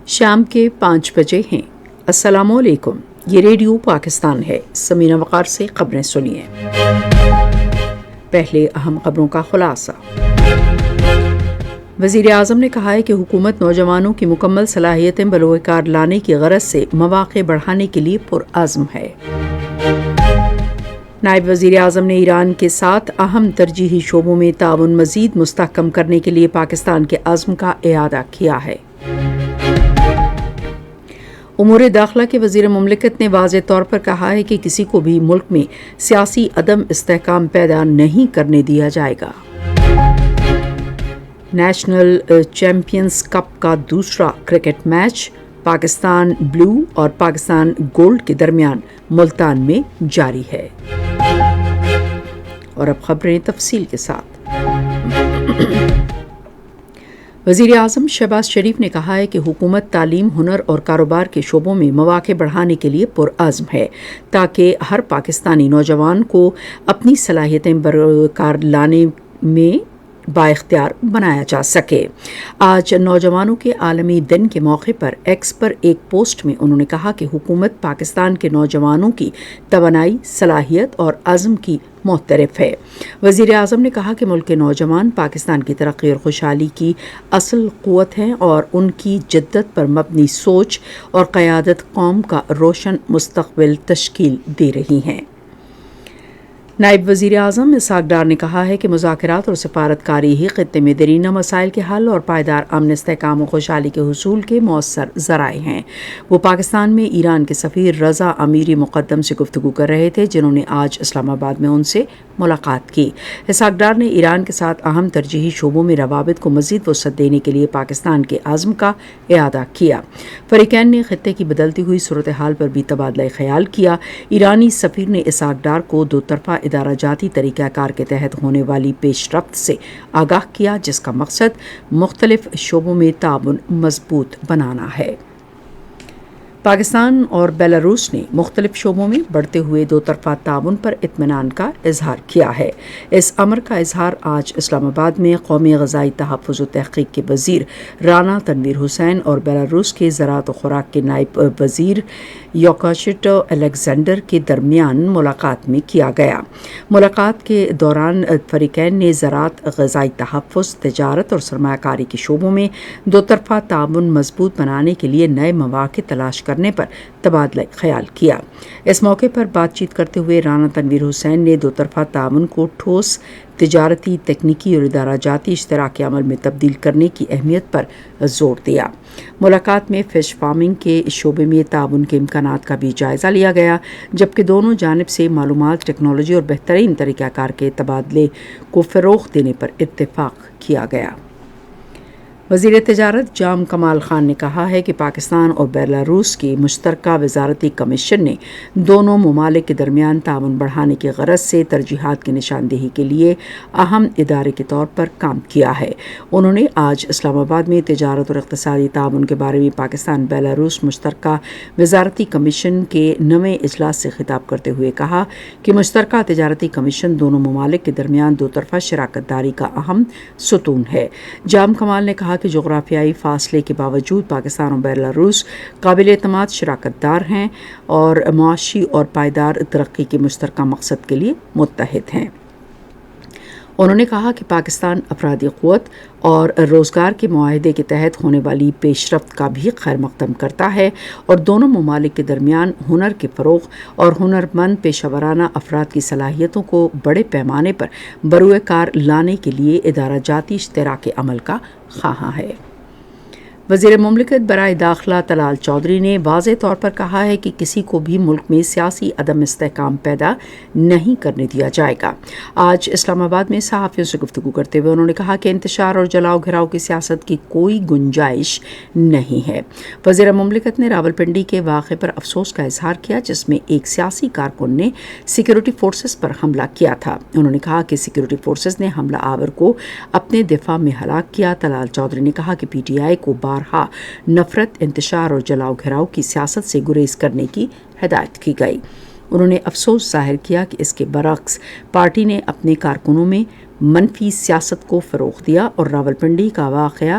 شام کے 5 بجے ہیں۔ السلام علیکم، یہ ریڈیو پاکستان ہے۔ سمینہ وقار سے خبریں سنیے۔ پہلے اہم خبروں کا خلاصہ۔ وزیر اعظم نے کہا ہے کہ حکومت نوجوانوں کی مکمل صلاحیتیں بروئے کار لانے کی غرض سے مواقع بڑھانے کے لیے پرعزم ہے۔ نائب وزیر اعظم نے ایران کے ساتھ اہم ترجیحی شعبوں میں تعاون مزید مستحکم کرنے کے لیے پاکستان کے عزم کا اعادہ کیا ہے۔ امور داخلہ کے وزیر مملکت نے واضح طور پر کہا ہے کہ کسی کو بھی ملک میں سیاسی عدم استحکام پیدا نہیں کرنے دیا جائے گا۔ نیشنل چیمپئنز کپ کا دوسرا کرکٹ میچ پاکستان بلو اور پاکستان گولڈ کے درمیان ملتان میں جاری ہے۔ اور اب خبریں تفصیل کے ساتھ۔ وزیر اعظم شہباز شریف نے کہا ہے کہ حکومت تعلیم، ہنر اور کاروبار کے شعبوں میں مواقع بڑھانے کے لیے پرعزم ہے تاکہ ہر پاکستانی نوجوان کو اپنی صلاحیتیں برکار لانے میں بااختیار بنایا جا سکے۔ آج نوجوانوں کے عالمی دن کے موقع پر ایکس پر ایک پوسٹ میں انہوں نے کہا کہ حکومت پاکستان کے نوجوانوں کی توانائی، صلاحیت اور عزم کی معترف ہے۔ وزیر اعظم نے کہا کہ ملک کے نوجوان پاکستان کی ترقی اور خوشحالی کی اصل قوت ہیں اور ان کی جدت پر مبنی سوچ اور قیادت قوم کا روشن مستقبل تشکیل دے رہی ہیں۔ نائب وزیر اعظم اسحاق ڈار نے کہا ہے کہ مذاکرات اور سفارت کاری ہی خطے میں دیرینہ مسائل کے حل اور پائیدار امن، استحکام و خوشحالی کے حصول کے مؤثر ذرائع ہیں۔ وہ پاکستان میں ایران کے سفیر رضا امیری مقدم سے گفتگو کر رہے تھے، جنہوں نے آج اسلام آباد میں ان سے ملاقات کی۔ اسحاق ڈار نے ایران کے ساتھ اہم ترجیحی شعبوں میں روابط کو مزید وسعت دینے کے لیے پاکستان کے عزم کا اعادہ کیا۔ فریقین نے خطے کی بدلتی ہوئی صورتحال پر بھی تبادلہ خیال کیا۔ ایرانی سفیر نے اسحاق ڈار کو دو طرفہ ادارہ جاتی طریقہ کار کے تحت ہونے والی پیش رفت سے آگاہ کیا، جس کا مقصد مختلف شعبوں میں تعاون مضبوط بنانا ہے۔ پاکستان اور بیلاروس نے مختلف شعبوں میں بڑھتے ہوئے دو طرفہ تعاون پر اطمینان کا اظہار کیا ہے۔ اس امر کا اظہار آج اسلام آباد میں قومی غذائی تحفظ و تحقیق کے وزیر رانا تنویر حسین اور بیلاروس کے زراعت و خوراک کے نائب وزیر یوکاشٹ الیگزینڈر کے درمیان ملاقات میں کیا گیا۔ ملاقات کے دوران فریقین نے زراعت، غذائی تحفظ، تجارت اور سرمایہ کاری کے شعبوں میں دو طرفہ تعاون مضبوط بنانے کے لیے نئے مواقع تلاش کرنے پر تبادلہ خیال کیا۔ اس موقع پر بات چیت کرتے ہوئے رانا تنویر حسین نے دو طرفہ تعاون کو ٹھوس تجارتی، تکنیکی اور ادارہ جاتی اشتراک عمل میں تبدیل کرنے کی اہمیت پر زور دیا۔ ملاقات میں فش فارمنگ کے شعبے میں تعاون کے امکانات کا بھی جائزہ لیا گیا، جبکہ دونوں جانب سے معلومات، ٹیکنالوجی اور بہترین طریقہ کار کے تبادلے کو فروغ دینے پر اتفاق کیا گیا۔ وزیر تجارت جام کمال خان نے کہا ہے کہ پاکستان اور بیلاروس کی مشترکہ وزارتی کمیشن نے دونوں ممالک کے درمیان تعاون بڑھانے کی غرض سے ترجیحات کی نشاندہی کے لیے اہم ادارے کے طور پر کام کیا ہے۔ انہوں نے آج اسلام آباد میں تجارت اور اقتصادی تعاون کے بارے میں پاکستان بیلاروس مشترکہ وزارتی کمیشن کے 9ویں اجلاس سے خطاب کرتے ہوئے کہا کہ مشترکہ تجارتی کمیشن دونوں ممالک کے درمیان دو طرفہ شراکت داری کا اہم ستون ہے۔ جام کمال نے کہا کہ جغرافیائی فاصلے کے باوجود پاکستان اور بیلاروس قابل اعتماد شراکت دار ہیں اور معاشی اور پائیدار ترقی کے مشترکہ مقصد کے لیے متحد ہیں۔ انہوں نے کہا کہ پاکستان افرادی قوت اور روزگار کے معاہدے کے تحت ہونے والی پیش رفت کا بھی خیر مقدم کرتا ہے اور دونوں ممالک کے درمیان ہنر کے فروغ اور ہنرمند پیشہ ورانہ افراد کی صلاحیتوں کو بڑے پیمانے پر بروئے کار لانے کے لیے ادارہ جاتی اشتراک عمل کا خواہاں ہے۔ وزیر مملکت برائے داخلہ طلال چودھری نے واضح طور پر کہا ہے کہ کسی کو بھی ملک میں سیاسی عدم استحکام پیدا نہیں کرنے دیا جائے گا۔ آج اسلام آباد میں صحافیوں سے گفتگو کرتے ہوئے انہوں نے کہا کہ انتشار اور جلاؤ گھراؤ کی سیاست کی کوئی گنجائش نہیں ہے۔ وزیر مملکت نے راولپنڈی کے واقعے پر افسوس کا اظہار کیا، جس میں ایک سیاسی کارکن نے سیکورٹی فورسز پر حملہ کیا تھا۔ انہوں نے کہا کہ سیکورٹی فورسز نے حملہ آور کو اپنے دفاع میں ہلاک کیا۔ طلال چودھری نے کہا کہ پی ٹی آئی کو بارہا نفرت، انتشار اور جلاؤ گھراؤ کی سیاست سے گریز کرنے کی ہدایت کی گئی۔ انہوں نے افسوس ظاہر کیا کہ اس کے برعکس پارٹی نے اپنے کارکنوں میں منفی سیاست کو فروغ دیا اور راولپنڈی کا واقعہ